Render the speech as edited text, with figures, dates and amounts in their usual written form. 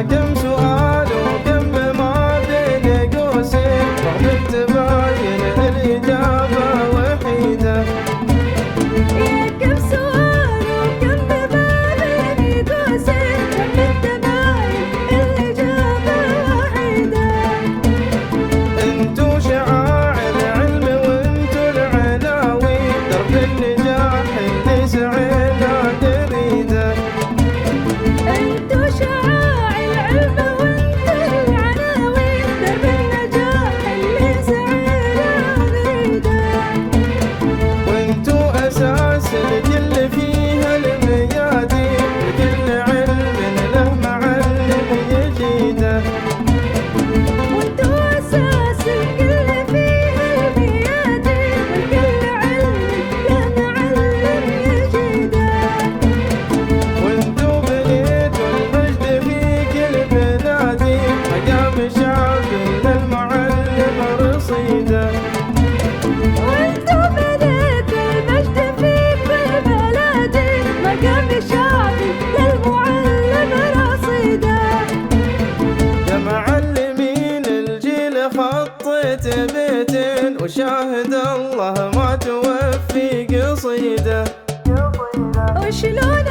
كم سؤال وكم ما بين قوسين، رغم تباين الإجابة وحيدة. يا كم سؤال وكم ما بين قوسين، رغم تباين الإجابة وحيدة. انتو شعاع العلم وانتو العناوين، درب النجاح اللي سعينا نريده. انتو شعاع العلم وانتو العناوين، درب النجاح اللي سعينا نريده. وانتو اساس الكل فيها الميادين، لكل علم له معلم يجيده. وانتو اساس الكل فيها الميادين، والكل علم له معلم يجيده. وانتو بنيتوا المجد في كل بلادي، مقام شعب للمعلم رصيده. وانتو بنيتوا المجد في كل بلادي، مقام شعبي للمعلم رصيده. يا معلمين الجيل خطيت بيتين، وشاهد الله ما توفي قصيده. وشلون